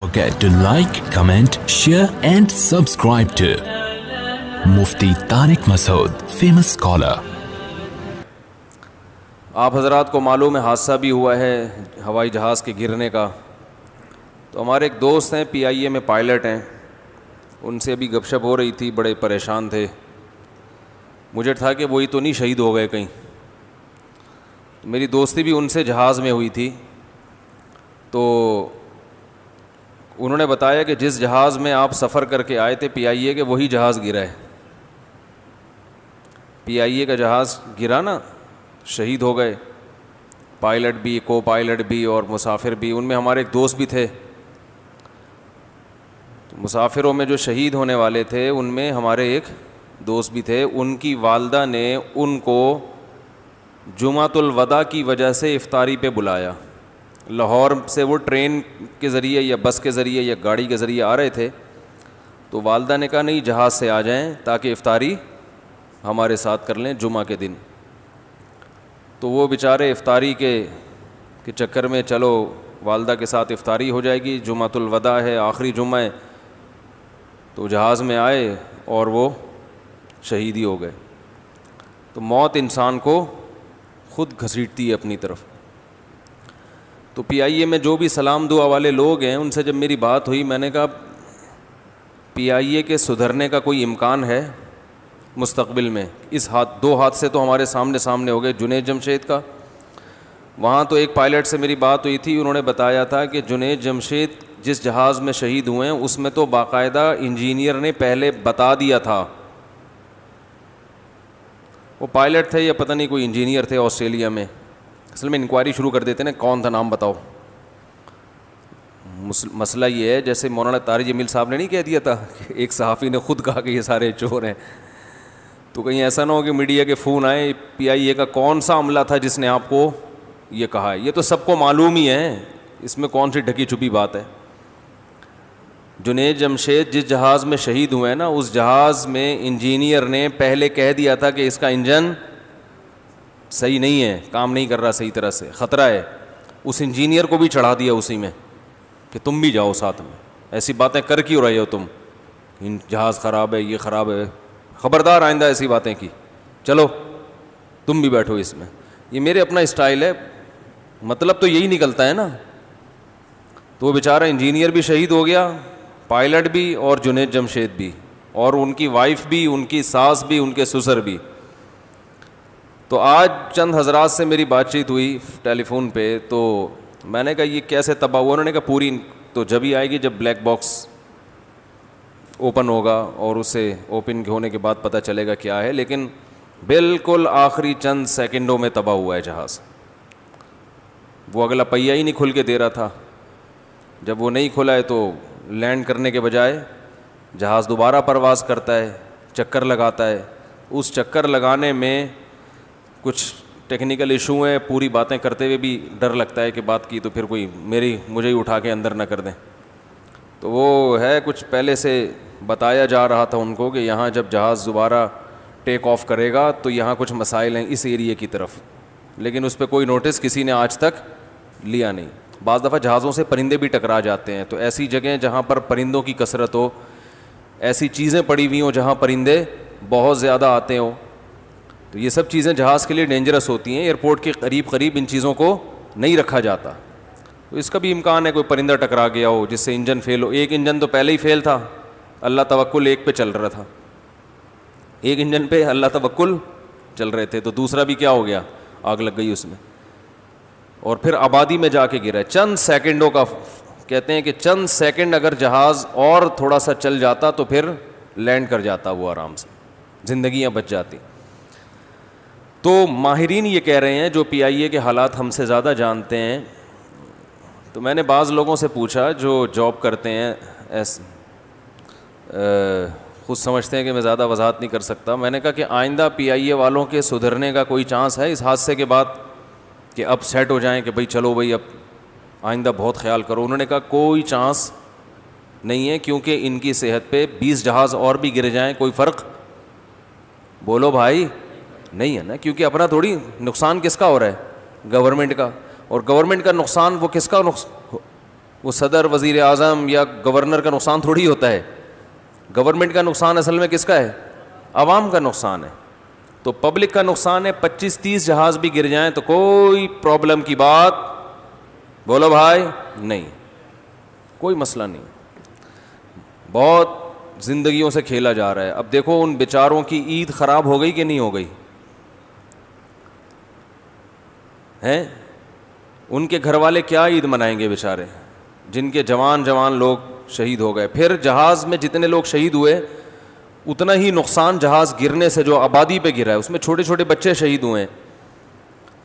Forget to like, comment, share and subscribe to Mufti Tariq Masood, famous scholar. آپ حضرات کو معلوم ہے حادثہ بھی ہوا ہے ہوائی جہاز کے گرنے کا. تو ہمارے ایک دوست ہیں PIA میں پائلٹ ہیں, ان سے ابھی گپ شپ ہو رہی تھی, بڑے پریشان تھے. مجھے تھا کہ وہی تو نہیں شہید ہو گئے کہیں. میری دوستی بھی ان سے جہاز میں ہوئی تھی. تو انہوں نے بتایا کہ جس جہاز میں آپ سفر کر کے آئے تھے PIA کے, وہی جہاز گرا ہے. PIA کا جہاز گرا نا, شہید ہو گئے پائلٹ بھی, کو پائلٹ بھی اور مسافر بھی. ان میں ہمارے ایک دوست بھی تھے. مسافروں میں جو شہید ہونے والے تھے ان میں ہمارے ایک دوست بھی تھے. ان کی والدہ نے ان کو جمعۃ الوداع کی وجہ سے افطاری پہ بلایا. لاہور سے وہ ٹرین کے ذریعے یا بس کے ذریعے یا گاڑی کے ذریعے آ رہے تھے. تو والدہ نے کہا نہیں, جہاز سے آ جائیں تاکہ افطاری ہمارے ساتھ کر لیں جمعہ کے دن. تو وہ بیچارے افطاری کے چکر میں, چلو والدہ کے ساتھ افطاری ہو جائے گی, جمعۃ الوداع ہے, آخری جمعہ ہے, تو جہاز میں آئے اور وہ شہید ہی ہو گئے. تو موت انسان کو خود گھسیٹتی ہے اپنی طرف. تو PIA میں جو بھی سلام دعا والے لوگ ہیں, ان سے جب میری بات ہوئی, میں نے کہا PIA کے سدھرنے کا کوئی امکان ہے مستقبل میں؟ اس دو حادثے تو ہمارے سامنے ہو گئے. جنید جمشید کا, وہاں تو ایک پائلٹ سے میری بات ہوئی تھی, انہوں نے بتایا تھا کہ جنید جمشید جس جہاز میں شہید ہوئے ہیں اس میں تو باقاعدہ انجینئر نے پہلے بتا دیا تھا. وہ پائلٹ تھے یا پتہ نہیں کوئی انجینئر تھے آسٹریلیا میں. اصل میں انکوائری شروع کر دیتے نا, کون تھا نام بتاؤ. مسئلہ یہ ہے جیسے مولانا طارق جمیل صاحب نے نہیں کہہ دیا تھا کہ ایک صحافی نے خود کہا کہ یہ سارے چور ہیں. تو کہیں ایسا نہ ہو کہ میڈیا کے فون آئے PIA کا کون سا عملہ تھا جس نے آپ کو یہ کہا ہے. یہ تو سب کو معلوم ہی ہے, اس میں کون سی ڈھکی چھپی بات ہے. جنید جمشید جس جہاز میں شہید ہوئے ہیں نا, اس جہاز میں انجینئر نے پہلے کہہ دیا تھا کہ اس کا انجن صحیح نہیں ہے, کام نہیں کر رہا صحیح طرح سے, خطرہ ہے. اس انجینئر کو بھی چڑھا دیا اسی میں کہ تم بھی جاؤ ساتھ میں. ایسی باتیں کر کیوں رہے ہو تم, جہاز خراب ہے, یہ خراب ہے, خبردار آئندہ ایسی باتیں کی, چلو تم بھی بیٹھو اس میں. یہ میرے اپنا اسٹائل ہے, مطلب تو یہی نکلتا ہے نا. تو وہ بیچارہ انجینئر بھی شہید ہو گیا, پائلٹ بھی, اور جنید جمشید بھی, اور ان کی وائف بھی, ان کی ساس بھی, ان کے سسر بھی. تو آج چند حضرات سے میری بات چیت ہوئی ٹیلی فون پہ, تو میں نے کہا یہ کیسے تباہ ہوا. انہوں نے کہا پوری تو جب ہی آئے گی جب بلیک باکس اوپن ہوگا, اور اسے اوپن ہونے کے بعد پتہ چلے گا کیا ہے. لیکن بالکل آخری چند سیکنڈوں میں تباہ ہوا ہے جہاز. وہ اگلا پہیہ ہی نہیں کھل کے دے رہا تھا. جب وہ نہیں کھلا ہے تو لینڈ کرنے کے بجائے جہاز دوبارہ پرواز کرتا ہے, چکر لگاتا ہے. اس چکر لگانے میں کچھ ٹیکنیکل ایشو ہیں, پوری باتیں کرتے ہوئے بھی ڈر لگتا ہے کہ بات کی تو پھر کوئی مجھے ہی اٹھا کے اندر نہ کر دیں. تو وہ ہے کچھ پہلے سے بتایا جا رہا تھا ان کو کہ یہاں جب جہاز دوبارہ ٹیک آف کرے گا تو یہاں کچھ مسائل ہیں اس ایریے کی طرف, لیکن اس پہ کوئی نوٹس کسی نے آج تک لیا نہیں. بعض دفعہ جہازوں سے پرندے بھی ٹکرا جاتے ہیں, تو ایسی جگہیں جہاں پر پرندوں کی کثرت ہو, ایسی چیزیں پڑی ہوئی ہوں جہاں پرندے بہت زیادہ آتے ہوں, تو یہ سب چیزیں جہاز کے لیے ڈینجرس ہوتی ہیں. ایئرپورٹ کے قریب ان چیزوں کو نہیں رکھا جاتا. تو اس کا بھی امکان ہے کوئی پرندہ ٹکرا گیا ہو جس سے انجن فیل ہو. ایک انجن تو پہلے ہی فیل تھا, اللہ توکل ایک پہ چل رہا تھا, ایک انجن پہ اللہ توکل چل رہے تھے, تو دوسرا بھی کیا ہو گیا, آگ لگ گئی اس میں, اور پھر آبادی میں جا کے گرا. چند سیکنڈوں کا کہتے ہیں کہ چند سیکنڈ اگر جہاز اور تھوڑا سا چل جاتا تو پھر لینڈ کر جاتا وہ آرام سے, زندگیاں بچ جاتی. تو ماہرین یہ کہہ رہے ہیں جو PIA کے حالات ہم سے زیادہ جانتے ہیں. تو میں نے بعض لوگوں سے پوچھا جو جاب کرتے ہیں, خود سمجھتے ہیں کہ میں زیادہ وضاحت نہیں کر سکتا. میں نے کہا کہ آئندہ PIA والوں کے سدھرنے کا کوئی چانس ہے اس حادثے کے بعد, کہ اب سیٹ ہو جائیں کہ بھئی چلو بھئی اب آئندہ بہت خیال کرو. انہوں نے کہا کوئی چانس نہیں ہے, کیونکہ ان کی صحت پہ 20 جہاز اور بھی گر جائیں کوئی فرق, بولو بھائی, نہیں ہے نا. کیونکہ اپنا تھوڑی نقصان کس کا ہو رہا ہے, گورنمنٹ کا. اور گورنمنٹ کا نقصان وہ کس کا وہ صدر, وزیر اعظم یا گورنر کا نقصان تھوڑی ہوتا ہے. گورنمنٹ کا نقصان اصل میں کس کا ہے؟ عوام کا نقصان ہے. تو پبلک کا نقصان ہے. 25-30 جہاز بھی گر جائیں تو کوئی پرابلم کی بات بولو بھائی نہیں, کوئی مسئلہ نہیں. بہت زندگیوں سے کھیلا جا رہا ہے. اب دیکھو ان بیچاروں کی عید خراب ہو گئی کہ نہیں ہو گئی ہیں؟ ان کے گھر والے کیا عید منائیں گے بیچارے, جن کے جوان لوگ شہید ہو گئے. پھر جہاز میں جتنے لوگ شہید ہوئے اتنا ہی نقصان جہاز گرنے سے جو آبادی پہ گرا ہے, اس میں چھوٹے چھوٹے بچے شہید ہوئے ہیں.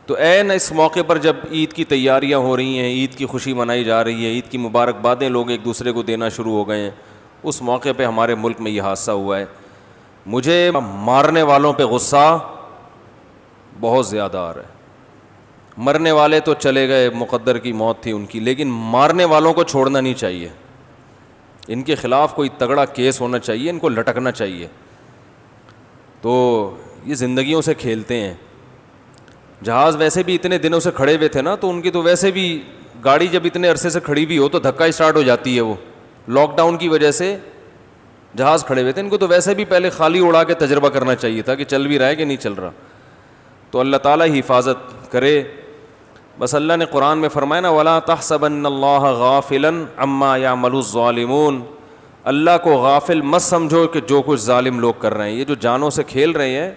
تو عین اس موقع پر جب عید کی تیاریاں ہو رہی ہیں, عید کی خوشی منائی جا رہی ہے, عید کی مبارکبادیں لوگ ایک دوسرے کو دینا شروع ہو گئے ہیں, اس موقع پہ ہمارے ملک میں یہ حادثہ ہوا ہے. مجھے مارنے والوں پہ غصہ بہت زیادہ آ رہا ہے. مرنے والے تو چلے گئے, مقدر کی موت تھی ان کی, لیکن مارنے والوں کو چھوڑنا نہیں چاہیے. ان کے خلاف کوئی تگڑا کیس ہونا چاہیے, ان کو لٹکنا چاہیے. تو یہ زندگیوں سے کھیلتے ہیں. جہاز ویسے بھی اتنے دنوں سے کھڑے ہوئے تھے نا, تو ان کی تو ویسے بھی گاڑی جب اتنے عرصے سے کھڑی ہوئی ہو تو دھکا اسٹارٹ ہو جاتی ہے. وہ لاک ڈاؤن کی وجہ سے جہاز کھڑے ہوئے تھے, ان کو تو ویسے بھی پہلے خالی اڑا کے تجربہ کرنا چاہیے تھا کہ چل بھی رہا ہے کہ نہیں چل رہا. تو اللہ تعالیٰ ہی حفاظت کرے. بس اللہ نے قرآن میں فرمایا نا, وَلَا تَحْسَبَنَّ اللَّهَ غَافِلًا عَمَّا يَعْمَلُ الظَّالِمُونَ, اللہ کو غافل مت سمجھو کہ جو کچھ ظالم لوگ کر رہے ہیں. یہ جو جانوں سے کھیل رہے ہیں,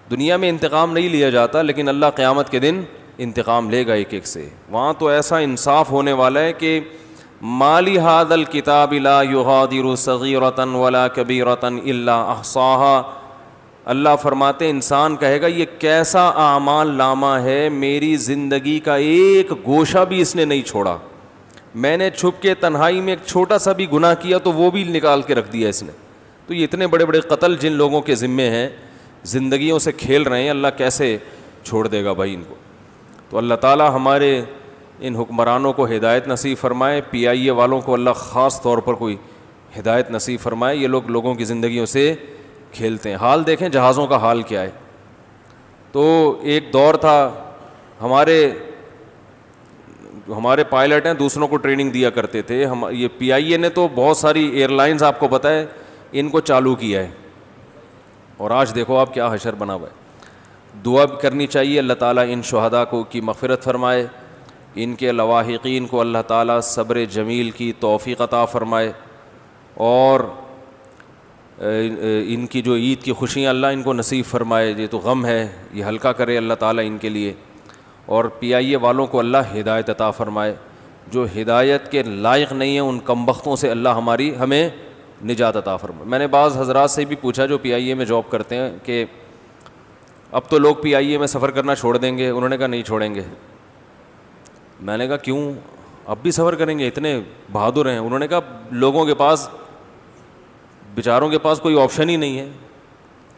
دنیا میں انتقام نہیں لیا جاتا, لیکن اللہ قیامت کے دن انتقام لے گا ایک ایک سے. وہاں تو ایسا انصاف ہونے والا ہے کہ مالی ھذا الکتاب لا یغادر صغیرۃ ولا کبیرۃ الا احصاها. اللہ فرماتے انسان کہے گا یہ کیسا اعمال نامہ ہے, میری زندگی کا ایک گوشہ بھی اس نے نہیں چھوڑا. میں نے چھپ کے تنہائی میں ایک چھوٹا سا بھی گناہ کیا تو وہ بھی نکال کے رکھ دیا اس نے. تو یہ اتنے بڑے بڑے قتل جن لوگوں کے ذمے ہیں, زندگیوں سے کھیل رہے ہیں, اللہ کیسے چھوڑ دے گا بھائی ان کو. تو اللہ تعالیٰ ہمارے ان حکمرانوں کو ہدایت نصیب فرمائے, PIA والوں کو اللہ خاص طور پر کوئی ہدایت نصیب فرمائے. یہ لوگ لوگوں کی زندگیوں سے کھیلتے ہیں. حال دیکھیں جہازوں کا حال کیا ہے. تو ایک دور تھا, ہمارے پائلٹ ہیں دوسروں کو ٹریننگ دیا کرتے تھے. یہ PIA نے تو بہت ساری ایئر لائنز آپ کو پتہ ہے ان کو چالو کیا ہے, اور آج دیکھو آپ کیا حشر بنا ہوا ہے. دعا بھی کرنی چاہیے اللہ تعالیٰ ان شہداء کو کی مغفرت فرمائے, ان کے لواحقین کو اللہ تعالیٰ صبر جمیل کی توفیق عطا فرمائے, اور ان کی جو عید کی خوشیاں اللہ ان کو نصیب فرمائے. یہ تو غم ہے, یہ ہلکا کرے اللہ تعالیٰ ان کے لیے. اور PIA والوں کو اللہ ہدایت عطا فرمائے. جو ہدایت کے لائق نہیں ہیں ان کمبختوں سے اللہ ہمیں نجات عطا فرمائے. میں نے بعض حضرات سے بھی پوچھا جو PIA میں جاب کرتے ہیں کہ اب تو لوگ PIA میں سفر کرنا چھوڑ دیں گے. انہوں نے کہا نہیں چھوڑیں گے. میں نے کہا کیوں, اب بھی سفر کریں گے, اتنے بہادر ہیں. انہوں نے کہا لوگوں کے پاس, بیچاروں کے پاس کوئی آپشن ہی نہیں ہے.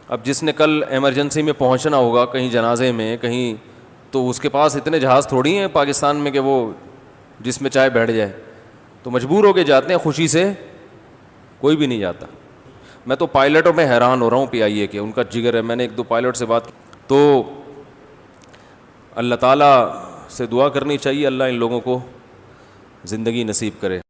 اب جس نے کل ایمرجنسی میں پہنچنا ہوگا کہیں جنازے میں کہیں, تو اس کے پاس اتنے جہاز تھوڑی ہیں پاکستان میں کہ وہ جس میں چاہے بیٹھ جائے. تو مجبور ہو کے جاتے ہیں, خوشی سے کوئی بھی نہیں جاتا. میں تو پائلٹوں میں حیران ہو رہا ہوں PIA کے, ان کا جگر ہے. میں نے 1-2 پائلٹ سے بات کی تو اللہ تعالیٰ سے دعا کرنی چاہیے اللہ ان لوگوں کو زندگی نصیب کرے.